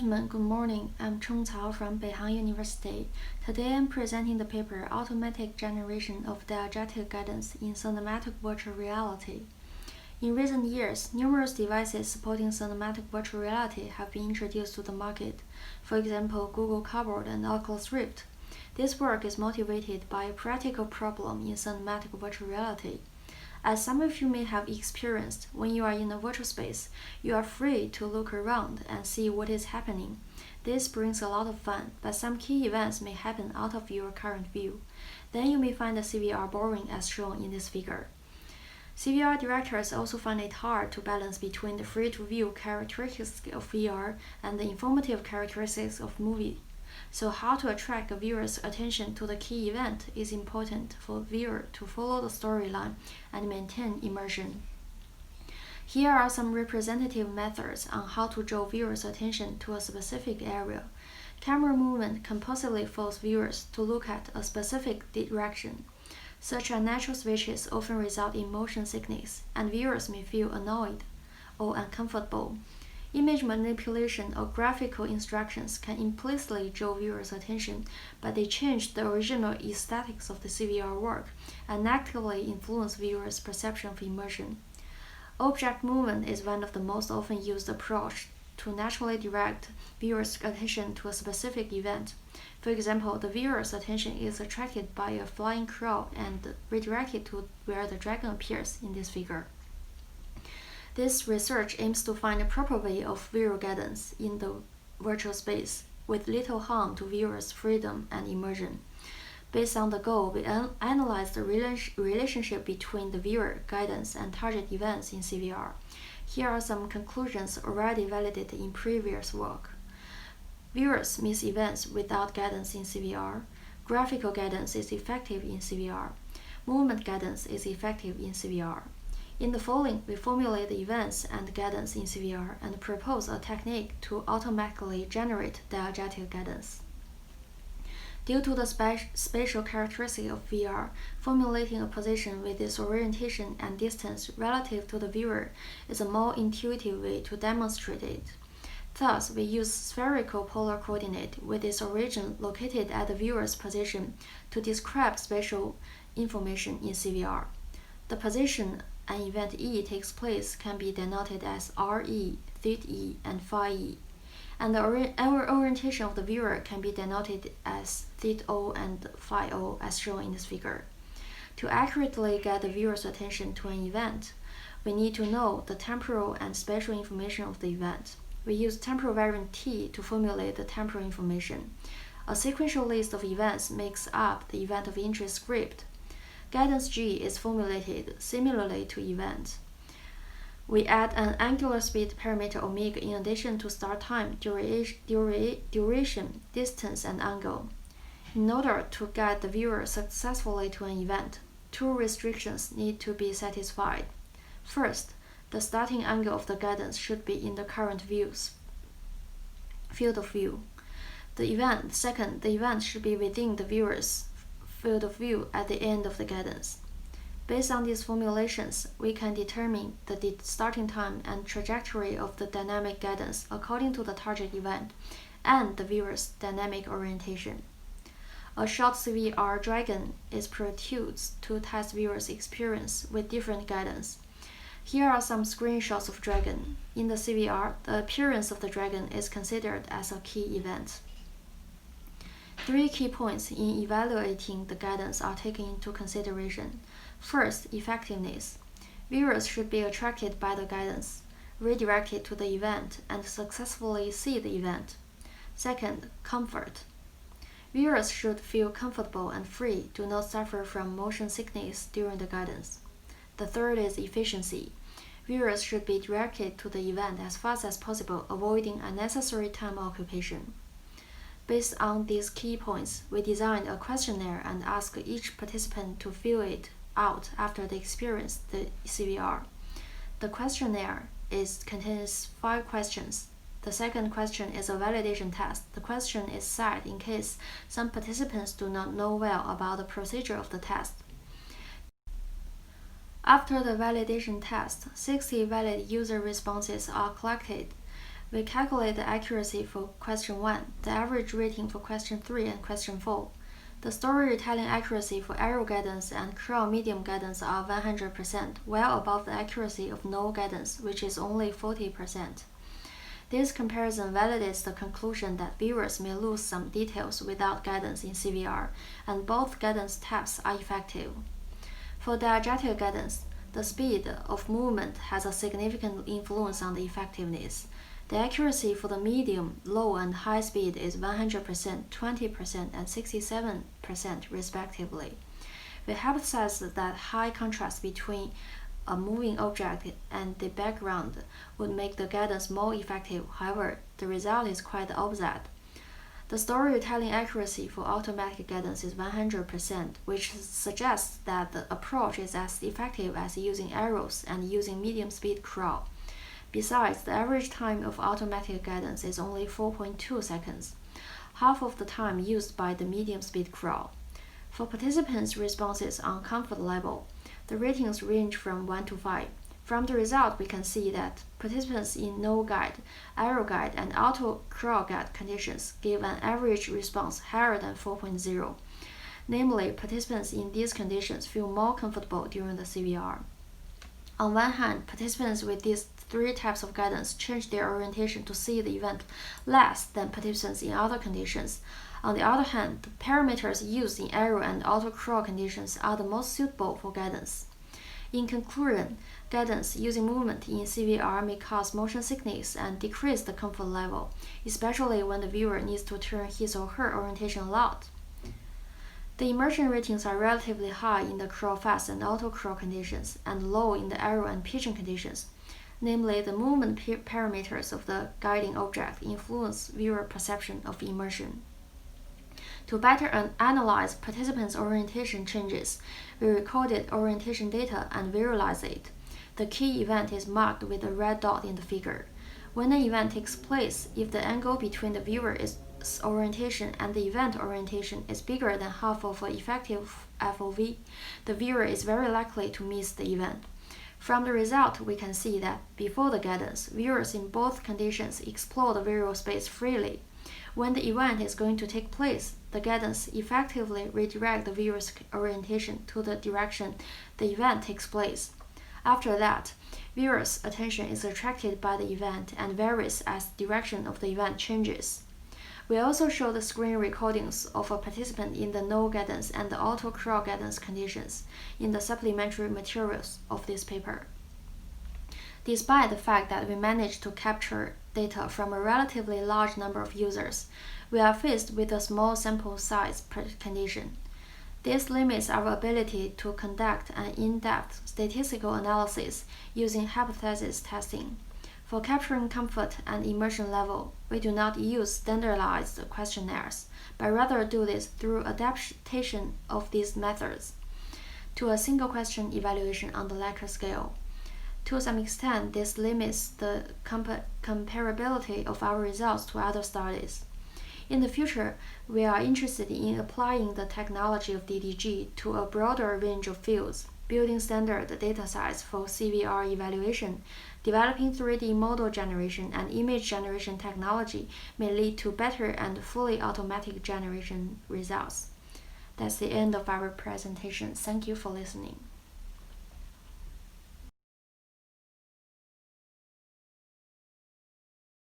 gentlemen, good morning. I'm Cheng Cao from Beihang University. Today I'm presenting the paper Automatic Generation of Diegetic Guidance in Cinematic Virtual Reality. In recent years, numerous devices supporting cinematic virtual reality have been introduced to the market, for example, Google Cardboard and Oculus Rift. This work is motivated by a practical problem in cinematic virtual reality. As some of you may have experienced, when you are in a virtual space, you are free to look around and see what is happening. This brings a lot of fun, but some key events may happen out of your current view. Then you may find the CVR boring as shown in this figure. CVR directors also find it hard to balance between the free-to-view characteristics of VR and the informative characteristics of movie. So how to attract a viewer's attention to the key event is important for the viewer to follow the storyline and maintain immersion. Here are some representative methods on how to draw viewers' attention to a specific area. Camera movement can possibly force viewers to look at a specific direction. Such unnatural switches often result in motion sickness, and viewers may feel annoyed or uncomfortable. Image manipulation or graphical instructions can implicitly draw viewers' attention, but they change the original aesthetics of the CVR work and actively influence viewers' perception of immersion. Object movement is one of the most often used approaches to naturally direct viewers' attention to a specific event. For example, the viewer's attention is attracted by a flying crowd and redirected to where the dragon appears in this figure. This research aims to find a proper way of visual guidance in the virtual space with little harm to viewers' freedom and immersion. Based on the goal, we analyze the relationship between the viewer guidance and target events in CVR. Here are some conclusions already validated in previous work. Viewers miss events without guidance in CVR. Graphical guidance is effective in CVR. Movement guidance is effective in CVR. In the following, we formulate the events and guidance in CVR and propose a technique to automatically generate diegetic guidance. Due to the spatial characteristic of VR, formulating a position with its orientation and distance relative to the viewer is a more intuitive way to demonstrate it. Thus, we use spherical polar coordinate with its origin located at the viewer's position to describe spatial information in CVR. The position an event E takes place can be denoted as RE, θ E, and phi E, and the orientation of the viewer can be denoted as θ O and phi O as shown in this figure. To accurately get the viewer's attention to an event, we need to know the temporal and spatial information of the event. We use temporal variant T to formulate the temporal information. A sequential list of events makes up the event of interest script. Guidance G is formulated similarly to event. We add an angular speed parameter omega in addition to start time, duration, distance, and angle. In order to guide the viewer successfully to an event, two restrictions need to be satisfied. First, the starting angle of the guidance should be in the current field of view. Second, the event should be within the viewer's field of view at the end of the guidance. Based on these formulations, we can determine the starting time and trajectory of the dynamic guidance according to the target event and the viewer's dynamic orientation. A short CVR dragon is produced to test viewers' experience with different guidance. Here are some screenshots of dragon. In the CVR, the appearance of the dragon is considered as a key event. 3 key points in evaluating the guidance are taken into consideration. First, effectiveness. Viewers should be attracted by the guidance, redirected to the event, and successfully see the event. Second, comfort. Viewers should feel comfortable and free, do not suffer from motion sickness during the guidance. The third is efficiency. Viewers should be directed to the event as fast as possible, avoiding unnecessary time occupation. Based on these key points, we designed a questionnaire and asked each participant to fill it out after they experience the CVR. The questionnaire contains 5 questions. The second question is a validation test. The question is set in case some participants do not know well about the procedure of the test. After the validation test, 60 valid user responses are collected. We calculate the accuracy for question 1, the average rating for question 3 and question 4. The story-retelling accuracy for arrow guidance and crawl medium guidance are 100%, well above the accuracy of no guidance, which is only 40%. This comparison validates the conclusion that viewers may lose some details without guidance in CVR, and both guidance types are effective. For diegetic guidance, the speed of movement has a significant influence on the effectiveness. The accuracy for the medium, low, and high speed is 100%, 20%, and 67% respectively. We hypothesize that high contrast between a moving object and the background would make the guidance more effective. However, the result is quite the opposite. The story-retelling accuracy for automatic guidance is 100%, which suggests that the approach is as effective as using arrows and using medium-speed crawl. Besides, the average time of automatic guidance is only 4.2 seconds, half of the time used by the medium-speed crawl. For participants' responses on comfort level, the ratings range from 1 to 5. From the result, we can see that participants in no guide, arrow guide, and auto crawl guide conditions give an average response higher than 4.0. Namely, participants in these conditions feel more comfortable during the CVR. On one hand, participants with these three types of guidance change their orientation to see the event less than participants in other conditions. On the other hand, the parameters used in arrow and auto crawl conditions are the most suitable for guidance. In conclusion, guidance using movement in CVR may cause motion sickness and decrease the comfort level, especially when the viewer needs to turn his or her orientation a lot. The immersion ratings are relatively high in the crawl fast and auto crawl conditions, and low in the arrow and pigeon conditions. Namely, the movement parameters of the guiding object influence viewer perception of immersion. To better analyze participants' orientation changes, we recorded orientation data and visualize it. The key event is marked with a red dot in the figure. When an event takes place, if the angle between the viewer's orientation and the event orientation is bigger than half of an effective FOV, the viewer is very likely to miss the event. From the result, we can see that before the guidance, viewers in both conditions explore the visual space freely. When the event is going to take place, the guidance effectively redirects the viewer's orientation to the direction the event takes place. After that, viewers' attention is attracted by the event and varies as the direction of the event changes. We also show the screen recordings of a participant in the no guidance and the auto crawl guidance conditions in the supplementary materials of this paper. Despite the fact that we managed to capture data from a relatively large number of users, we are faced with a small sample size per condition. This limits our ability to conduct an in-depth statistical analysis using hypothesis testing. For capturing comfort and immersion level, we do not use standardized questionnaires, but rather do this through adaptation of these methods to a single question evaluation on the Likert scale. To some extent, this limits the comparability of our results to other studies. In the future, we are interested in applying the technology of DDG to a broader range of fields, building standard datasets for CVR evaluation, developing 3D model generation and image generation technology may lead to better and fully automatic generation results. That's the end of our presentation. Thank you for listening.